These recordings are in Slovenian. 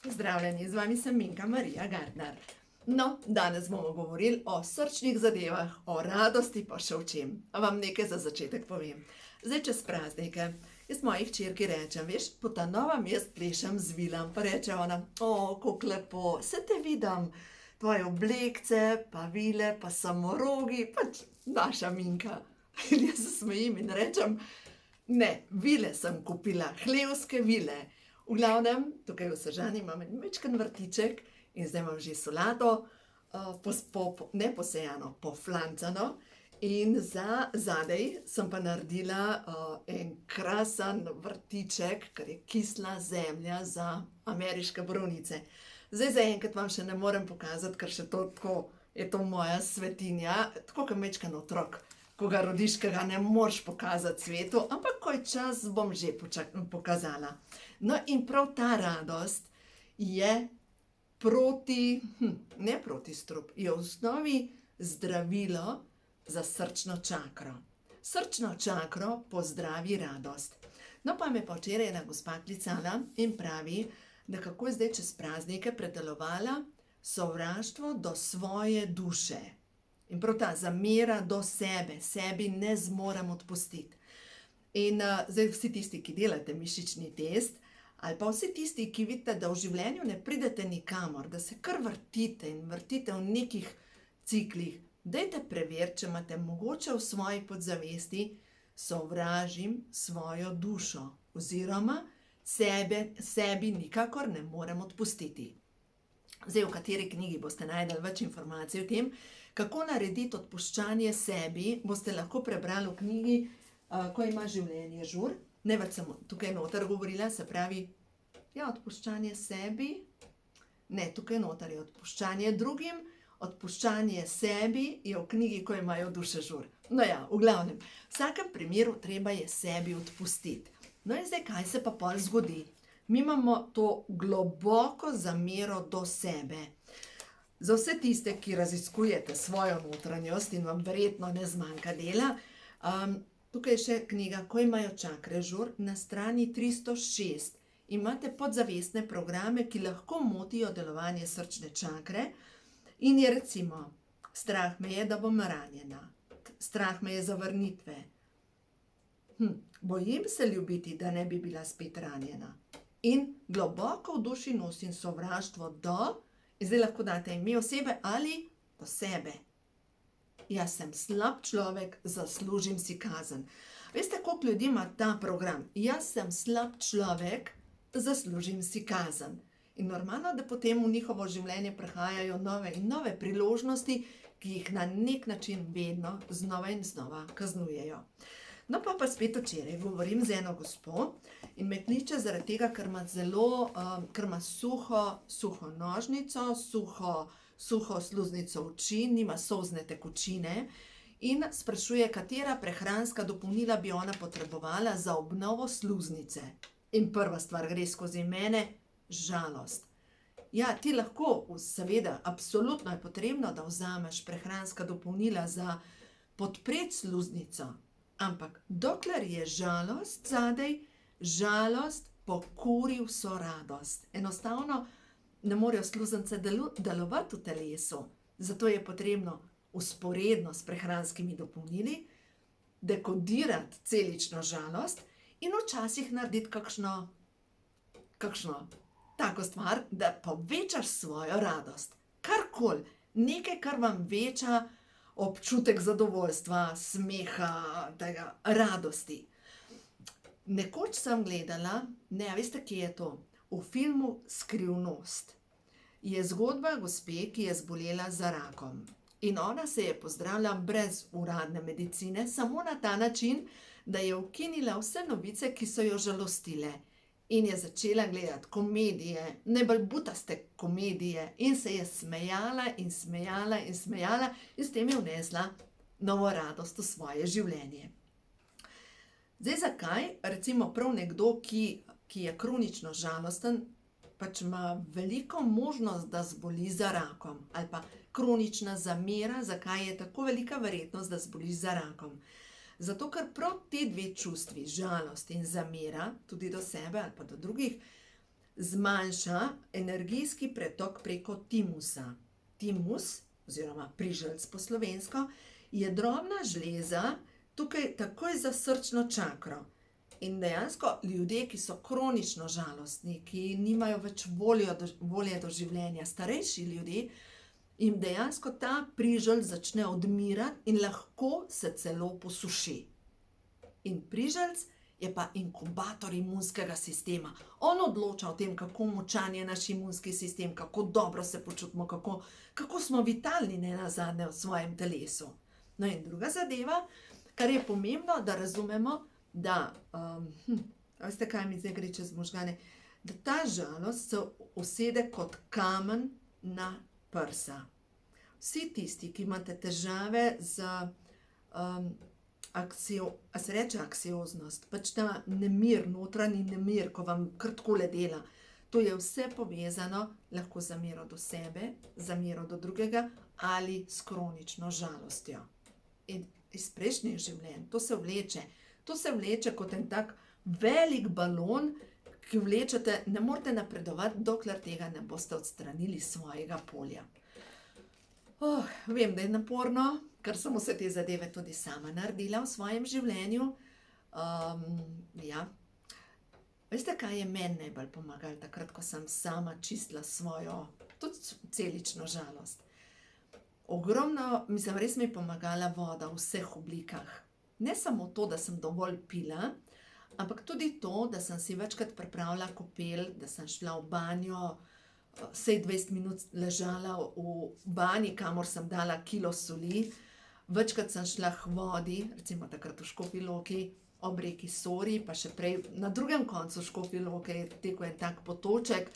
Pozdravljeni, z vami sem Minka Marija Gardner. No, danes bomo govorili o srčnih zadevah, o radosti pa še o čem. A vam nekaj za začetek povem. Zdaj, čez praznike, jaz moji hčerki rečem, veš, po ta novem jaz plešem z Vilom, pa reče ona, kako lepo, se te vidim, tvoje oblekce, pa vile, pa samorogi, pač naša Minka. In jaz se smejim in rečem, ne, vile sem kupila, hlevske vile. V glavnem, tukaj v Sežani imam en majčken vrtiček in zdaj imam že solato, ne posejano, poflancano. In zadaj sem pa naredila en krasen vrtiček, ker je kisla zemlja za ameriške borovnice. Zdaj zaenkrat vam še ne morem pokazati, ker še to tako je to moja svetinja, tako kot majčken otrok. Ko ga rodiš, ki ga ne moreš pokazati svetu, ampak ko je čas, bom že pokazala. No in prav ta radost je ne proti strup, je v osnovi zdravilo za srčno čakro. Srčno čakro pozdravi radost. No pa me pa včeraj ena gospa klicala in pravi, da kako je zdaj čez praznike predelovala sovraštvo do svoje duše. In prav ta zamera do sebe, sebi ne zmorem odpustiti. In zdaj vsi tisti, ki delate mišični test, ali pa vsi tisti, ki vidite, da v življenju ne pridete nikamor, da se kar vrtite in vrtite v nekih ciklih, dajte preveriti, če imate mogoče v svoji podzavesti sovražim svojo dušo oziroma sebi nikakor ne morem odpustiti. Zdaj, v kateri knjigi boste najdeli več informacij o tem, kako narediti odpuščanje sebi, boste lahko prebrali v knjigi Ko ima življenje žur. Ne več sem tukaj noter govorila, se pravi, odpuščanje sebi, ne, tukaj noter je odpuščanje drugim, odpuščanje sebi je v knjigi Ko imajo duše žur. No ja, v glavnem, v vsakem primeru treba je sebi odpustiti. No in zdaj, kaj se pa pol zgodi? Mi imamo to globoko zamero do sebe. Za vse tiste, ki raziskujete svojo notranjost in vam verjetno ne zmanjka dela, tukaj je še knjiga Ko imajo čakre žur, na strani 306. Imate podzavestne programe, ki lahko motijo delovanje srčne čakre in je recimo, strah me je, da bom ranjena, strah me je zavrnitve, bojim se ljubiti, da ne bi bila spet ranjena. In globoko v duši nosim sovraštvo do, in zdaj lahko date ime osebe ali do sebe. Jaz sem slab človek, zaslužim si kazen. Veste, koliko ljudi ima ta program? Jaz sem slab človek, zaslužim si kazen. In normalno, da potem v njihovo življenje prihajajo nove in nove priložnosti, ki jih na nek način vedno znova in znova kaznujejo. No pa spet včeraj govorim z eno gospo in me kliče zaradi tega, ker ima suho nožnico, suho sluznico oči, nima solzne tekočine in sprašuje, katera prehranska dopolnila bi ona potrebovala za obnovo sluznice. In prva stvar gre skozi mene, žalost. Ja, ti lahko, seveda, absolutno je potrebno, da vzameš prehranska dopolnila za podpreti sluznico, ampak dokler je žalost zadaj, žalost pokuri vso radost. Enostavno ne morejo sluznice delovati v telesu, zato je potrebno vzporedno s prehranskimi dopolnili dekodirati celično žalost in včasih narediti kakšno tako stvar, da povečaš svojo radost. Karkoli, nekaj, kar vam veča občutek zadovoljstva, smeha, tega, radosti. Nekoč sem gledala, ne, veste, kje je to? V filmu Skrivnost je zgodba gospe, ki je zbolela za rakom. In ona se je pozdravila brez uradne medicine, samo na ta način, da je ukinila vse novice, ki so jo žalostile. In je začela gledati komedije, najbolj butaste komedije in se je smejala in smejala in smejala in s tem je vnesla novo radost v svoje življenje. Zdaj, zakaj? Recimo prav nekdo, ki je kronično žalosten, pač ima veliko možnost, da zboli za rakom. Ali pa kronična zamera, zakaj je tako velika verjetnost, da zboliš za rakom. Zato, ker prav te dve čustvi, žalost in zamera, tudi do sebe ali pa do drugih, zmanjša energijski pretok preko timusa. Timus, oziroma priželc po slovensko, je drobna žleza tukaj takoj za srčno čakro. In dejansko ljudje, ki so kronično žalostni, ki nimajo več volje do življenja, starejši ljudje, jim dejansko ta priželc začne odmirati in lahko se celo posuši. In priželc je pa inkubator imunskega sistema. On odloča o tem, kako močan je naš imunski sistem, kako dobro se počutimo, kako smo vitalni nenazadnje v svojem telesu. No in druga zadeva, kar je pomembno, da razumemo, da, veste, kaj mi zdaj gre čez možgane, da ta žalost se usede kot kamen na prsa. Vsi tisti, ki imate težave z a se reče anksioznost, pač ta nemir, notranji nemir, ko vam kar takole dela, to je vse povezano lahko z zamero do sebe, zamero do drugega ali s kronično žalostjo. In iz prejšnjih življenj, to se vleče kot en tak velik balon, ki vlečete, ne morete napredovati, dokler tega ne boste odstranili svojega polja. Vem, da je naporno, ker sem vse te zadeve tudi sama naredila v svojem življenju. Ja. Veste, kaj je meni najbolj pomagalo takrat, ko sem sama čistila svojo, tudi celično žalost? Ogromno, res mi je pomagala voda v vseh oblikah. Ne samo to, da sem dovolj pila, ampak tudi to, da sem si večkrat pripravila kopel, da sem šla v banjo, vsaj 20 minut ležala v banji, kamor sem dala kilo soli. Večkrat sem šla k vodi, recimo takrat v Škofji Loki, ob reki Sori, pa še prej na drugem koncu Škofje Loke je tekel en tak potoček.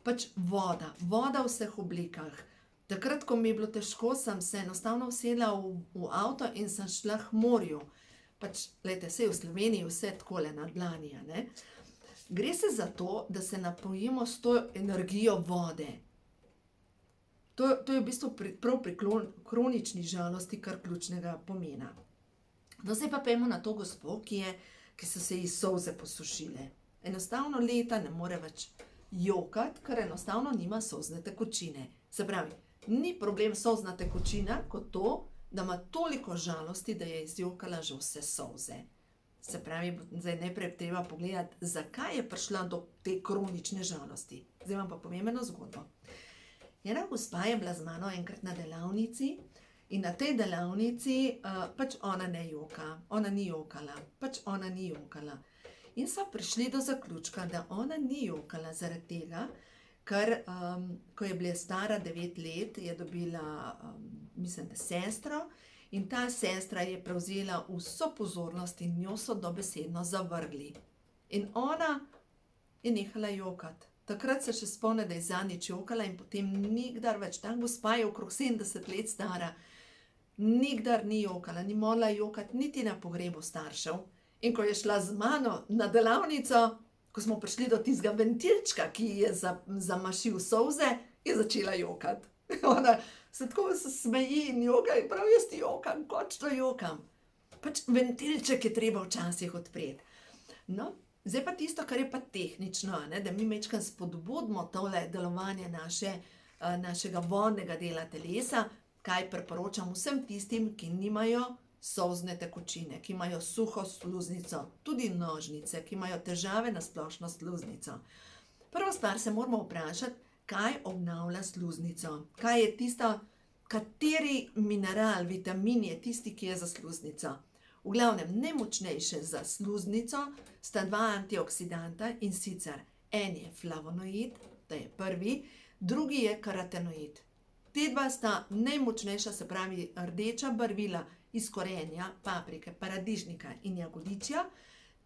Pač voda v vseh oblikah. Takrat, ko mi je bilo težko, sem se enostavno usedla v avto in sem šla k morju. Pač, glejte, saj v Sloveniji vse takole na dlani, a ne? Gre se za to, da se napojimo s to energijo vode. To je v bistvu prav pri kronični žalosti kar ključnega pomena. No, zdaj pa pojdimo na to gospo, ki so se ji solze posušile. Enostavno leta ne more več jokati, ker enostavno nima solzne tekočine. Se pravi, ni problem solzna tekočina kot to, da ima toliko žalosti, da je izjokala že vse solze. Se pravi, zdaj najprej treba pogledati, zakaj je prišla do te kronične žalosti. Zdaj vam pa povem eno zgodbo. Ena gospa je bila z mano enkrat na delavnici in na tej delavnici pač ona ne joka, ona ni jokala. In so prišli do zaključka, da ona ni jokala zaradi tega, ker ko je bila stara 9 let, je dobila, mislim, da sestro, in ta sestra je prevzela vso pozornost in njo so dobesedno zavrgli. In ona je nehala jokati. Takrat se še spomni, da je zadnjič jokala in potem nikdar več. Ta gospa je okrog 70 let stara. Nikdar ni jokala, ni mogla jokati niti na pogrebu staršev. In ko je šla z mano na delavnico, ko smo prišli do tistega ventilčka, ki je zamašil solze, je začela jokati. Ona se tako smeji in joka in prav, jaz jokam, končno jokam. Pač ventilček je treba včasih odpreti. No, zdaj pa tisto, kar je pa tehnično, ne, da mi majčkeno spodbudimo tole delovanje našega vodnega dela telesa, kaj priporočam vsem tistim, ki nimajo solzne tekočine, ki imajo suho sluznico, tudi nožnice, ki imajo težave na splošno s sluznico. Prva stvar se moramo vprašati, kaj obnavlja sluznico, kaj je tisto, kateri mineral, vitamin je tisti, ki je za sluznico. V glavnem, najmočnejše za sluznico sta 2 antioksidanta, in sicer en je flavonoid, to je prvi, drugi je karotenoid. Te dva sta najmočnejša, se pravi rdeča barvila iz korenja, paprike, paradižnika in jagodičja,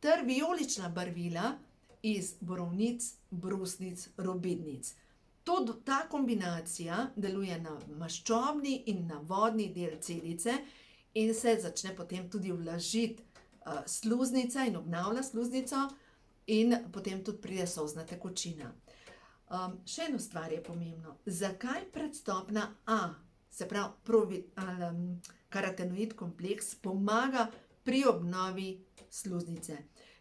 ter vijolična barvila iz borovnic, brusnic, robidnic. Ta kombinacija deluje na maščobni in na vodni del celice in se začne potem tudi vlažiti sluznica in obnavlja sluznico in potem tudi pride solzna tekočina. Še eno stvar je pomembno. Zakaj predstopna A, se pravi karotenoid kompleks, pomaga pri obnovi sluznice?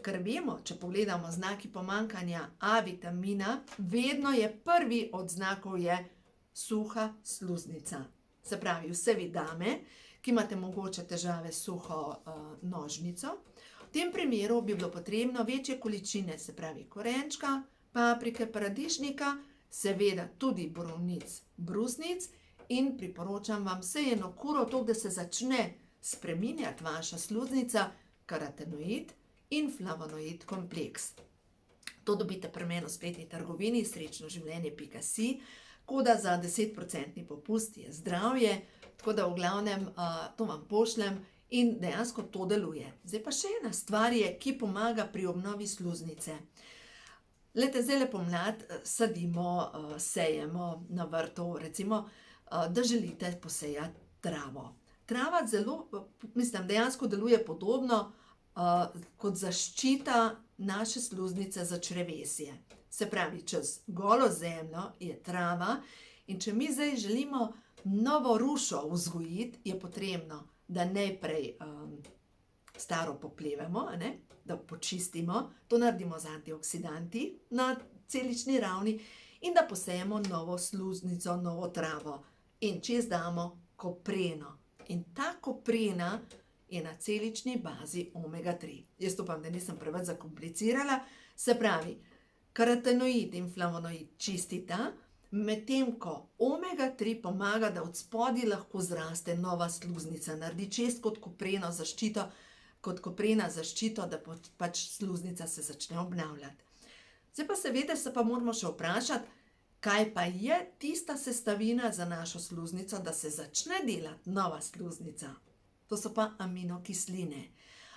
Ker vemo, če pogledamo znaki pomanjkanja A vitamina, vedno je prvi od znakov suha sluznica. Se pravi, vse vi dame, ki imate mogoče težave s suho nožnico, v tem primeru bi bilo potrebno večje količine, se pravi korenčka, paprike, paradižnika, seveda tudi borovnic, brusnic in priporočam vam vse eno kuro, to, da se začne spreminjati vaša sluznica, karotenoid in flavonoid kompleks. To dobite pri meni v spletni trgovini srečnoživljenje.si, koda za 10% popust je zdravje, tako da v glavnem to vam pošljem in dejansko to deluje. Zdaj pa še ena stvar je, ki pomaga pri obnovi sluznice. Glejte, zdajle pomlad sadimo, sejemo na vrtu, recimo, da želite posejati travo. Trava dejansko deluje podobno kot zaščita naše sluznice za črevesje. Se pravi, čez golo zemljo je trava in če mi zdaj želimo novo rušo vzgojiti, je potrebno, da najprej staro poplevemo, da počistimo, to naredimo z antioksidanti na celični ravni in da posejemo novo sluznico, novo travo. In čez damo kopreno. In ta koprena je na celični bazi omega 3. Jaz upam, da nisem preveč zakomplicirala. Se pravi, karotenoid in flavonoid čistita, medtem ko omega 3 pomaga, da od spodaj lahko zraste nova sluznica, naredi čez kot koprena zaščito, da pač sluznica se začne obnavljati. Zdaj pa seveda se pa moramo še vprašati, kaj pa je tista sestavina za našo sluznico, da se začne delati nova sluznica. To so pa aminokisline.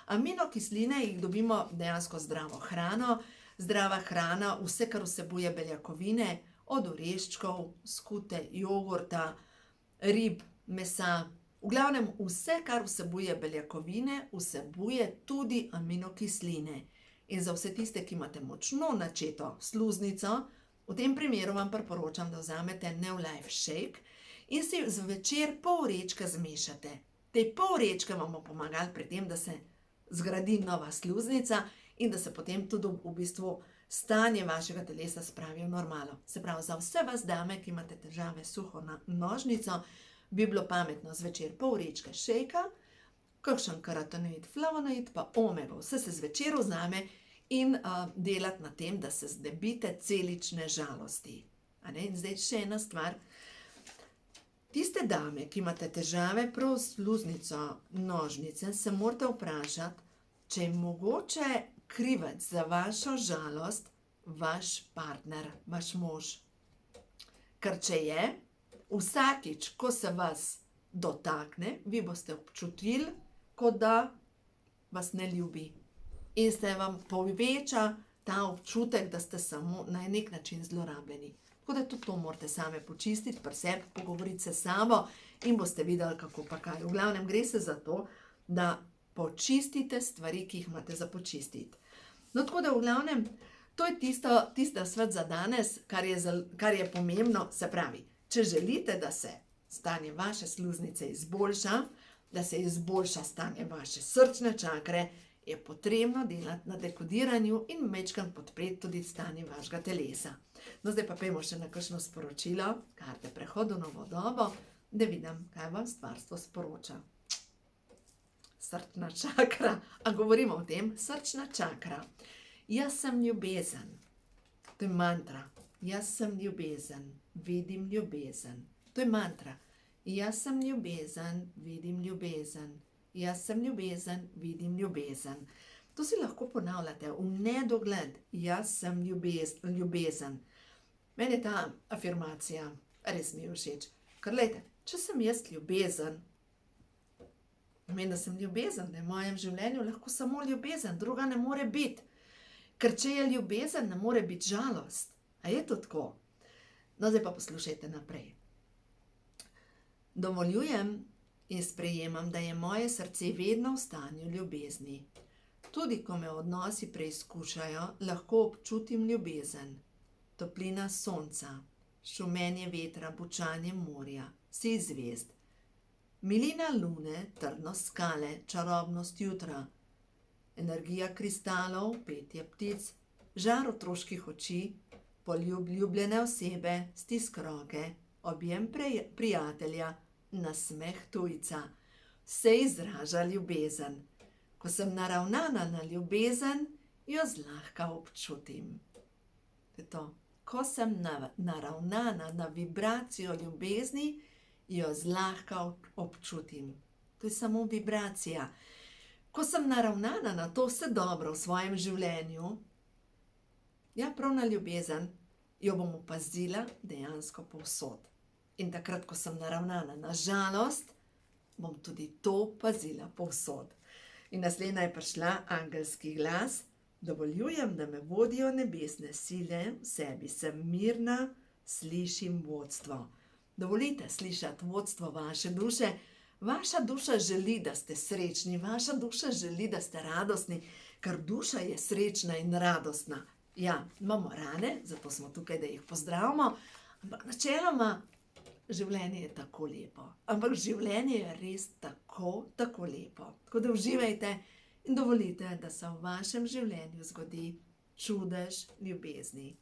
Aminokisline jih dobimo dejansko zdravo hrano. Zdrava hrana, vse, kar vsebuje beljakovine, od oreščkov, skute, jogurta, rib, mesa. V glavnem vse, kar vsebuje beljakovine, vsebuje tudi aminokisline. In za vse tiste, ki imate močno načeto sluznico, v tem primeru vam priporočam, da vzamete Neolife Shake in si zvečer pol vrečke zmešate. Te pol vrečke vam bo pomagalo pri tem, da se zgradi nova sluznica in da se potem tudi v bistvu stanje vašega telesa spravi v normalo. Se pravi, za vse vas dame, ki imate težave s suho nožnico, bi bilo pametno zvečer pol vrečke šejka, kakšen karotenoid, flavonoid pa omega. Vse se zvečer vzame in delati na tem, da se znebite celične žalosti. In zdaj še ena stvar. Tiste dame, ki imate težave prav s sluznico nožnice, se morate vprašati, če je mogoče krivec za vašo žalost vaš partner, vaš mož. Ker če je, vsakič, ko se vas dotakne, vi boste občutili, kot da vas ne ljubi. In se vam poveča ta občutek, da ste samo na nek način zlorabljeni. Tako da tudi to morate same počistiti, pri sebi pogovoriti se s sabo in boste videli, kako pa kaj. V glavnem gre se za to, da počistite stvari, ki jih imate za počistiti. No, tako da v glavnem, to je tisto svet za danes, kar je pomembno. Se pravi, če želite, da se stanje vaše sluznice izboljša, da se izboljša stanje vaše srčne čakre, je potrebno delati na dekodiranju in majčkeno podpreti tudi stanje vašega telesa. No, zdaj pa pojmo še na kakšno sporočilo, karte Prehod v novo dobo, da vidim, kaj vam stvarstvo sporoča. Srčna čakra. A govorimo o tem? Srčna čakra. Jaz sem ljubezen. To je mantra. Jaz sem ljubezen, vidim ljubezen. To je mantra. Jaz sem ljubezen, vidim ljubezen. Jaz sem ljubezen, vidim ljubezen. To si lahko ponavljate v nedogled. Jaz sem ljubezen. Meni je ta afirmacija res mi je všeč. Ker glejte, če sem jaz ljubezen, pomeni, da sem ljubezen, da je v mojem življenju lahko samo ljubezen, druga ne more biti. Ker če je ljubezen, ne more biti žalost. A je to tako? No, zdaj pa poslušajte naprej. Dovoljujem in sprejemam, da je moje srce vedno v stanju ljubezni. Tudi ko me odnosi preizkušajo, lahko občutim ljubezen. Toplina sonca, šumenje vetra, bučanje morja, sij zvezd. Milina lune, trdnost skale, čarobnost jutra. energija kristalov, petje ptic, žar otroških oči, poljubljene osebe, stisk roke, objem prijatelja, nasmeh tujca. Vse izraža ljubezen. Ko sem naravnana na ljubezen, jo zlahka občutim. To je to. Ko sem naravnana na vibracijo ljubezni, jo zlahka občutim. To je samo vibracija. Ko sem naravnana na to vse dobro v svojem življenju, ja, prav na ljubezen, jo bom opazila dejansko povsod. In takrat, ko sem naravnana na žalost, bom tudi to pazila povsod. In naslednja je prišla angelski glas: dovoljujem, da me vodijo nebesne sile, v sebi sem mirna, slišim vodstvo. Dovolite slišati vodstvo vaše duše. Vaša duša želi, da ste srečni, vaša duša želi, da ste radostni, ker duša je srečna in radostna. Ja, imamo rane, zato smo tukaj, da jih pozdravimo, ampak načeloma življenje je tako lepo. Ampak življenje je res tako lepo. Tako da uživajte in dovolite, da se v vašem življenju zgodi čudež ljubezni.